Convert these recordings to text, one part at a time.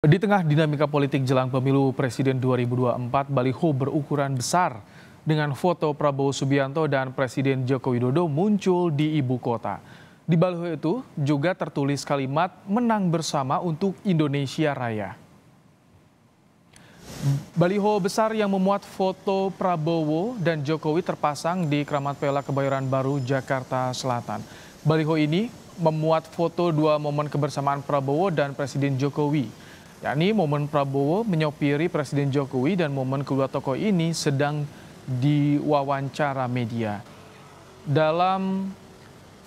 Di tengah dinamika politik jelang pemilu Presiden 2024, baliho berukuran besar dengan foto Prabowo Subianto dan Presiden Joko Widodo muncul di ibu kota. Di baliho itu juga tertulis kalimat "Menang bersama untuk Indonesia Raya". Baliho besar yang memuat foto Prabowo dan Jokowi terpasang di Kramat Pela Kebayoran Baru, Jakarta Selatan. Baliho ini memuat foto dua momen kebersamaan Prabowo dan Presiden Jokowi, yakni momen Prabowo menyopiri Presiden Jokowi dan momen kedua tokoh ini sedang diwawancara media. Dalam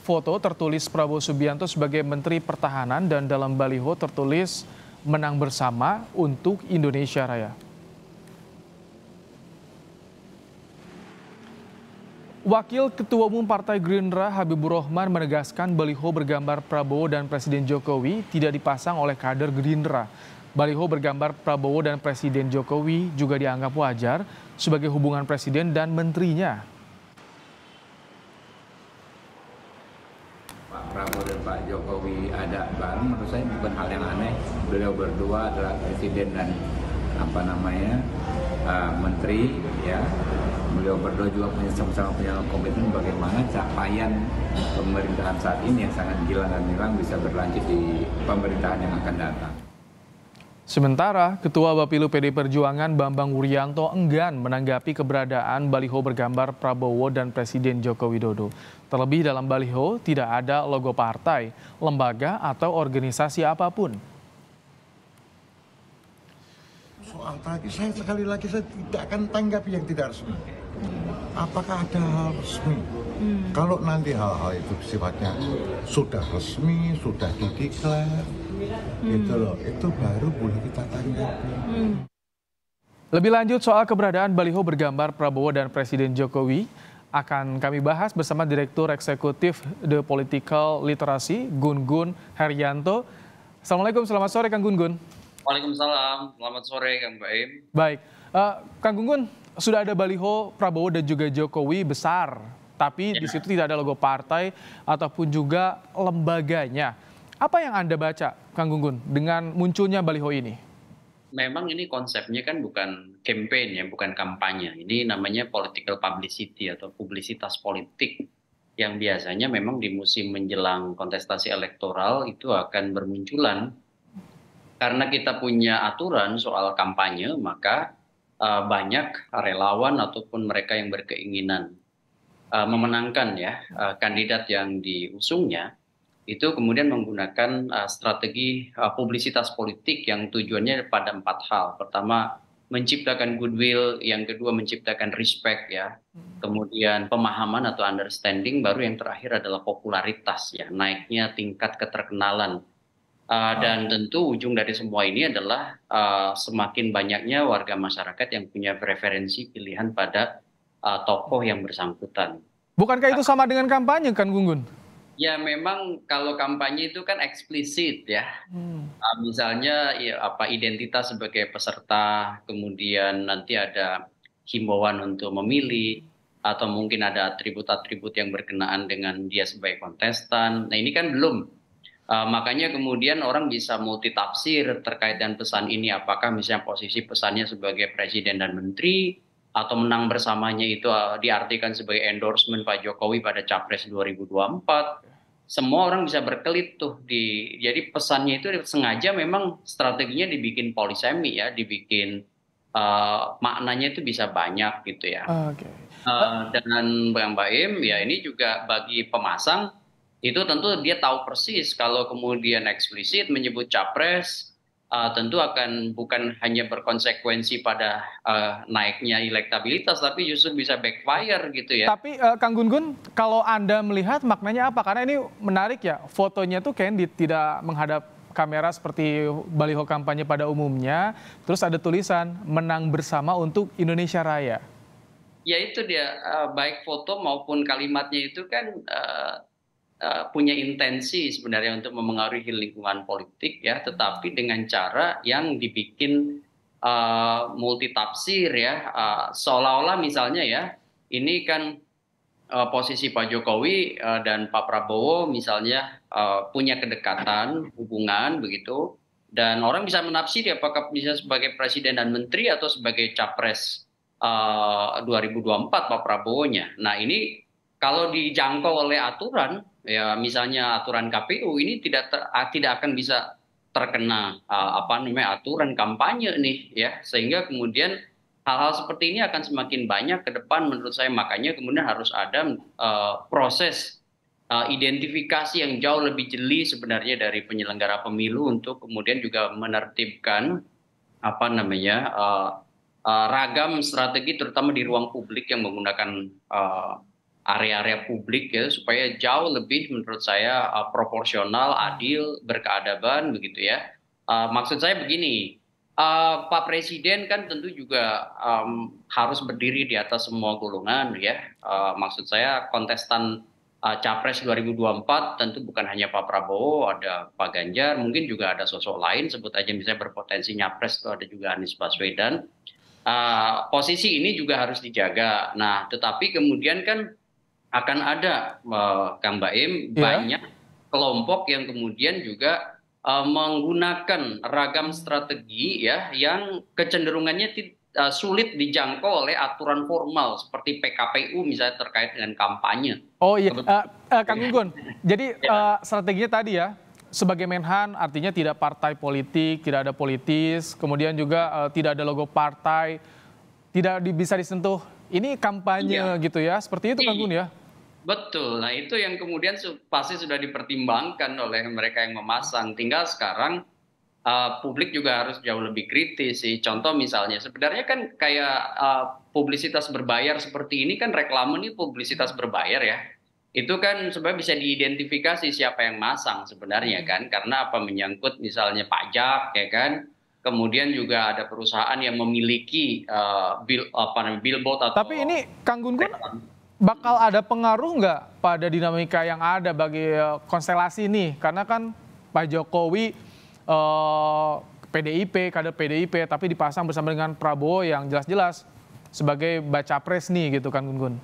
foto tertulis Prabowo Subianto sebagai Menteri Pertahanan dan dalam baliho tertulis "Menang bersama untuk Indonesia Raya". Wakil Ketua Umum Partai Gerindra Habibur Rahman menegaskan baliho bergambar Prabowo dan Presiden Jokowi tidak dipasang oleh kader Gerindra. Baliho bergambar Prabowo dan Presiden Jokowi juga dianggap wajar sebagai hubungan presiden dan menterinya. Pak Prabowo dan Pak Jokowi ada bareng, menurut saya bukan hal yang aneh. Beliau berdua adalah presiden dan menteri, ya. Beliau berdua juga sama-sama punya komitmen bagaimana capaian pemerintahan saat ini yang sangat gilang dan milang bisa berlanjut di pemerintahan yang akan datang. Sementara Ketua Bapilu PD Perjuangan Bambang Wuryanto enggan menanggapi keberadaan baliho bergambar Prabowo dan Presiden Joko Widodo. Terlebih dalam baliho tidak ada logo partai, lembaga atau organisasi apapun. Soal tadi sekali lagi saya tidak akan tanggapi yang tidak resmi. Apakah ada hal resmi? Kalau nanti hal-hal itu sifatnya sudah resmi, sudah dideklar, gitu loh, itu baru boleh kita tanggapi. Lebih lanjut soal keberadaan baliho bergambar Prabowo dan Presiden Jokowi akan kami bahas bersama Direktur Eksekutif The Political Literacy Gun Gun Herianto. Assalamualaikum, selamat sore Kang Gun Gun. Waalaikumsalam, selamat sore Kang Baim. Baik, Kang Gun Gun, sudah ada baliho Prabowo dan juga Jokowi besar, tapi di situ tidak ada logo partai ataupun juga lembaganya. Apa yang Anda baca, Kang Gun Gun, dengan munculnya baliho ini? Memang ini konsepnya kan bukan campaign ya, bukan kampanye. Ini namanya political publicity atau publisitas politik yang biasanya memang di musim menjelang kontestasi elektoral itu akan bermunculan. Karena kita punya aturan soal kampanye, maka banyak relawan ataupun mereka yang berkeinginan memenangkan ya kandidat yang diusungnya, itu kemudian menggunakan strategi publisitas politik yang tujuannya pada 4 hal. Pertama, menciptakan goodwill, yang kedua menciptakan respect ya, kemudian pemahaman atau understanding, baru yang terakhir adalah popularitas ya, naiknya tingkat keterkenalan. Dan tentu ujung dari semua ini adalah semakin banyaknya warga masyarakat yang punya preferensi pilihan pada tokoh yang bersangkutan. Bukankah itu sama dengan kampanye, kan Gun Gun? Ya memang kalau kampanye itu kan eksplisit ya. Misalnya ya, identitas sebagai peserta, kemudian nanti ada himbauan untuk memilih, atau mungkin ada atribut-atribut yang berkenaan dengan dia sebagai kontestan. Nah ini kan belum. Makanya kemudian orang bisa multitafsir terkait dengan pesan ini, apakah misalnya posisi pesannya sebagai presiden dan menteri, atau menang bersamanya itu diartikan sebagai endorsement Pak Jokowi pada Capres 2024. Semua orang bisa berkelit tuh. Jadi pesannya itu sengaja memang strateginya dibikin polisemi ya, dibikin maknanya itu bisa banyak gitu ya. Dan Bang Baim ya, ini juga bagi pemasang itu tentu dia tahu persis kalau kemudian eksplisit menyebut capres, tentu akan bukan hanya berkonsekuensi pada naiknya elektabilitas, tapi justru bisa backfire gitu ya. Tapi Kang Gun Gun, kalau Anda melihat maknanya apa? Karena ini menarik ya, fotonya tuh kayak tidak menghadap kamera seperti baliho kampanye pada umumnya, terus ada tulisan "Menang bersama untuk Indonesia Raya". Ya itu dia, baik foto maupun kalimatnya itu kan punya intensi sebenarnya untuk memengaruhi lingkungan politik ya, tetapi dengan cara yang dibikin multitafsir ya, seolah-olah misalnya ya, ini kan posisi Pak Jokowi dan Pak Prabowo misalnya punya kedekatan hubungan begitu, Dan orang bisa menafsiri apakah bisa sebagai presiden dan menteri atau sebagai capres 2024 Pak Prabowo-nya. Nah ini kalau dijangkau oleh aturan, ya misalnya aturan KPU ini tidak akan bisa terkena aturan kampanye nih ya, sehingga kemudian hal-hal seperti ini akan semakin banyak ke depan menurut saya. Makanya kemudian harus ada proses identifikasi yang jauh lebih jeli sebenarnya dari penyelenggara pemilu untuk kemudian juga menertibkan ragam strategi terutama di ruang publik yang menggunakan area-area publik ya, supaya jauh lebih menurut saya proporsional, adil, berkeadaban begitu ya. Maksud saya begini, Pak Presiden kan tentu juga harus berdiri di atas semua golongan ya. Maksud saya kontestan Capres 2024 tentu bukan hanya Pak Prabowo, ada Pak Ganjar, mungkin juga ada sosok lain, sebut aja misalnya berpotensi nyapres itu ada juga Anies Baswedan. Posisi ini juga harus dijaga. Nah, tetapi kemudian kan akan ada Kang Baim banyak kelompok yang kemudian juga menggunakan ragam strategi ya yang kecenderungannya sulit dijangkau oleh aturan formal seperti PKPU misalnya terkait dengan kampanye. Oh iya, Kang Gunggun, jadi strateginya tadi ya, sebagai Menhan artinya tidak partai politik, tidak ada politis, kemudian juga tidak ada logo partai, tidak bisa disentuh. Ini kampanye gitu ya, seperti itu Kang Gunggun ya? Betul, nah itu yang kemudian pasti sudah dipertimbangkan oleh mereka yang memasang. Tinggal sekarang publik juga harus jauh lebih kritis sih. Contoh misalnya, sebenarnya kan kayak publisitas berbayar seperti ini kan, reklame ini publisitas berbayar ya. Itu kan sebenarnya bisa diidentifikasi siapa yang masang sebenarnya kan, karena menyangkut misalnya pajak ya kan. Kemudian juga ada perusahaan yang memiliki billboard atau. Tapi ini Kang Gunggun bakal ada pengaruh nggak pada dinamika yang ada bagi konstelasi ini? Karena kan Pak Jokowi PDIP, kader PDIP, tapi dipasang bersama dengan Prabowo yang jelas-jelas sebagai baca pres nih gitu Kang Gunggun.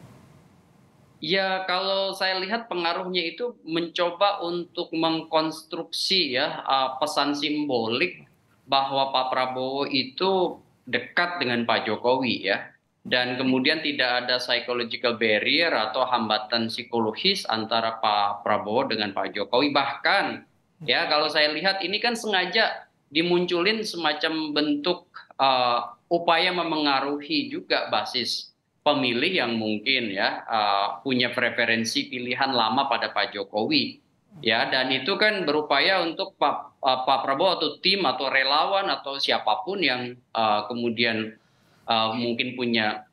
Ya, kalau saya lihat pengaruhnya itu mencoba untuk mengkonstruksi ya pesan simbolik bahwa Pak Prabowo itu dekat dengan Pak Jokowi ya. Dan kemudian tidak ada psychological barrier atau hambatan psikologis antara Pak Prabowo dengan Pak Jokowi. Bahkan ya kalau saya lihat ini kan sengaja dimunculin semacam bentuk upaya memengaruhi juga basis pemilih yang mungkin ya punya preferensi pilihan lama pada Pak Jokowi ya, dan itu kan berupaya untuk Pak Prabowo atau tim atau relawan atau siapapun yang kemudian mungkin punya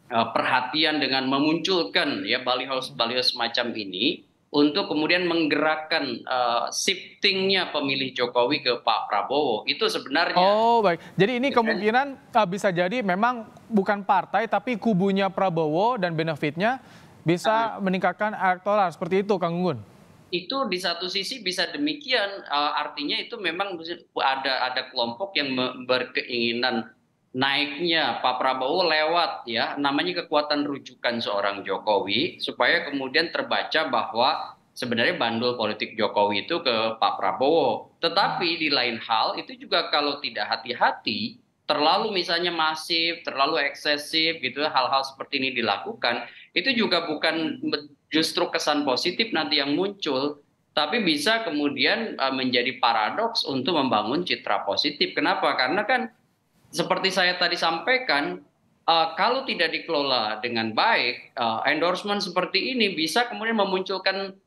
perhatian dengan memunculkan ya baliho semacam ini untuk kemudian menggerakkan shiftingnya pemilih Jokowi ke Pak Prabowo. Itu sebenarnya. Oh baik, jadi ini kemungkinan bisa jadi memang bukan partai tapi kubunya Prabowo dan benefitnya bisa meningkatkan elektoral seperti itu Kang Gunggun. Itu di satu sisi bisa demikian, artinya itu memang ada kelompok yang berkeinginan naiknya Pak Prabowo lewat ya namanya kekuatan rujukan seorang Jokowi, supaya kemudian terbaca bahwa sebenarnya bandul politik Jokowi itu ke Pak Prabowo. Tetapi di lain hal itu juga kalau tidak hati-hati, terlalu misalnya masif, terlalu eksesif gitu, hal-hal seperti ini dilakukan, itu juga bukan justru kesan positif nanti yang muncul, tapi bisa kemudian menjadi paradoks untuk membangun citra positif. Kenapa? Karena kan seperti saya tadi sampaikan, kalau tidak dikelola dengan baik, endorsement seperti ini bisa kemudian memunculkan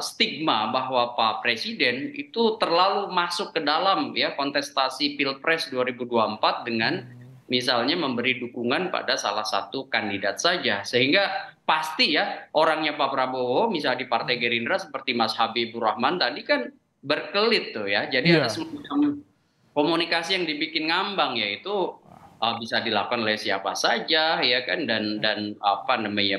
stigma bahwa Pak Presiden itu terlalu masuk ke dalam ya kontestasi Pilpres 2024 dengan misalnya memberi dukungan pada salah satu kandidat saja. Sehingga pasti ya orangnya Pak Prabowo misalnya di Partai Gerindra seperti Mas Habibur Rahman tadi kan berkelit tuh ya. Jadi ada semacam komunikasi yang dibikin ngambang, yaitu bisa dilakukan oleh siapa saja ya kan, dan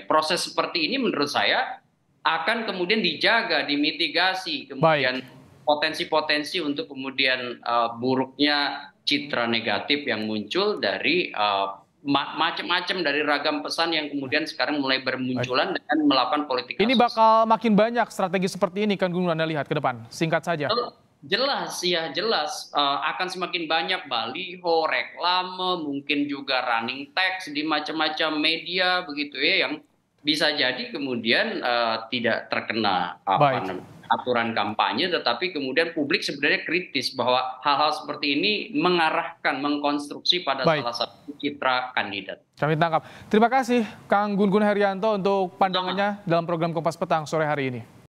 proses seperti ini menurut saya akan kemudian dijaga, dimitigasi kemudian potensi-potensi untuk kemudian buruknya citra negatif yang muncul dari macam-macam dari ragam pesan yang kemudian sekarang mulai bermunculan dengan melakukan politik. Ini bakal makin banyak strategi seperti ini kan Anda lihat ke depan, singkat saja. Jelas, ya jelas. Akan semakin banyak baliho, reklame, mungkin juga running text di macam-macam media begitu ya, yang bisa jadi kemudian tidak terkena Baik. aturan kampanye, tetapi kemudian publik sebenarnya kritis bahwa hal-hal seperti ini mengarahkan, mengkonstruksi pada Baik. salah satu citra kandidat. Kami tangkap. Terima kasih Kang Gun Gun Herianto untuk pandangannya dalam program Kompas Petang sore hari ini.